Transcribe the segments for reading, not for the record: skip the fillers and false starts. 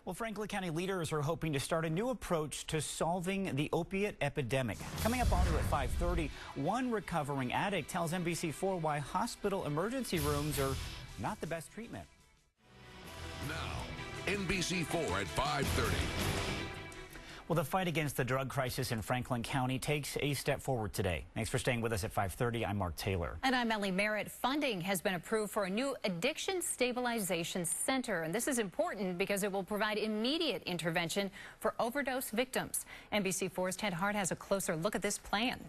Well, Franklin County leaders are hoping to start a new approach to solving the opiate epidemic. Coming up on to at 5:30, one recovering addict tells NBC4 why hospital emergency rooms are not the best treatment. Now, NBC4 at 5:30. Well, the fight against the drug crisis in Franklin County takes a step forward today. Thanks for staying with us at 5:30. I'm Mark Taylor. And I'm Ellie Merritt. Funding has been approved for a new addiction stabilization center. And this is important because it will provide immediate intervention for overdose victims. NBC4's Ted Hart has a closer look at this plan.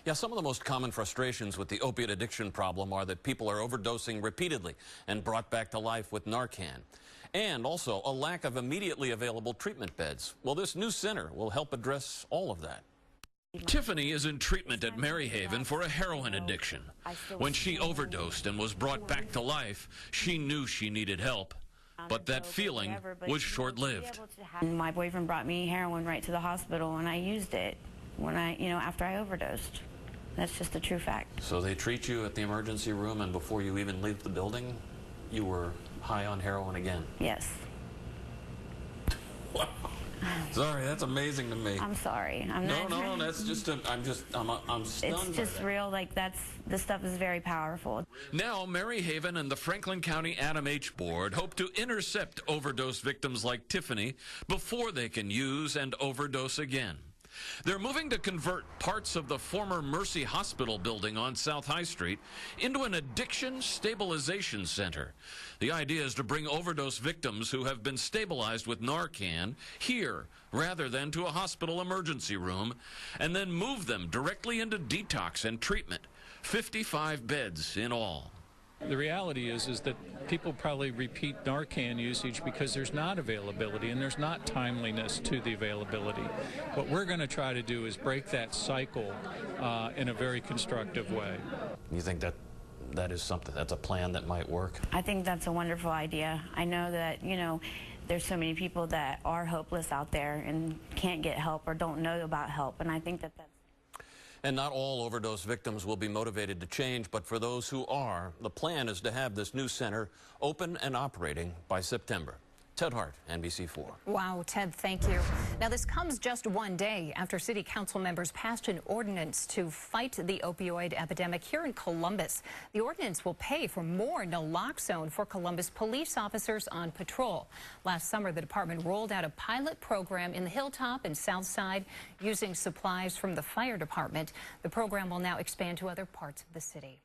Yeah, some of the most common frustrations with the opiate addiction problem are that people are overdosing repeatedly and brought back to life with Narcan. And also a lack of immediately available treatment beds. Well, this new center will help address all of that. Tiffany is in treatment at Maryhaven for a heroin addiction. When she overdosed and was brought back to life, she knew she needed help. But that feeling was short-lived. My boyfriend brought me heroin right to the hospital, and I used it after I overdosed. That's just the true fact. So they treat you at the emergency room, and before you even leave the building, you were high on heroin again? Yes. Wow. Sorry, that's amazing to me. I'm sorry. No, that's just I'm stunned. It's just real, this stuff is very powerful. Now, Maryhaven and the Franklin County Adam H. Board hope to intercept overdose victims like Tiffany before they can use and overdose again. They're moving to convert parts of the former Mercy Hospital building on South High Street into an addiction stabilization center. The idea is to bring overdose victims who have been stabilized with Narcan here rather than to a hospital emergency room, and then move them directly into detox and treatment. 55 beds in all. The reality is that people probably repeat Narcan usage because there's not availability and there's not timeliness to the availability. What we're going to try to do is break that cycle in a very constructive way. You think that is something, that's a plan that might work? I think that's a wonderful idea. I know that, there's so many people that are hopeless out there and can't get help or don't know about help, and I think that's... And not all overdose victims will be motivated to change, but for those who are, the plan is to have this new center open and operating by September. Ted Hart, NBC4. Wow, Ted, thank you. Now, this comes just one day after city council members passed an ordinance to fight the opioid epidemic here in Columbus. The ordinance will pay for more naloxone for Columbus police officers on patrol. Last summer, the department rolled out a pilot program in the Hilltop and South Side using supplies from the fire department. The program will now expand to other parts of the city.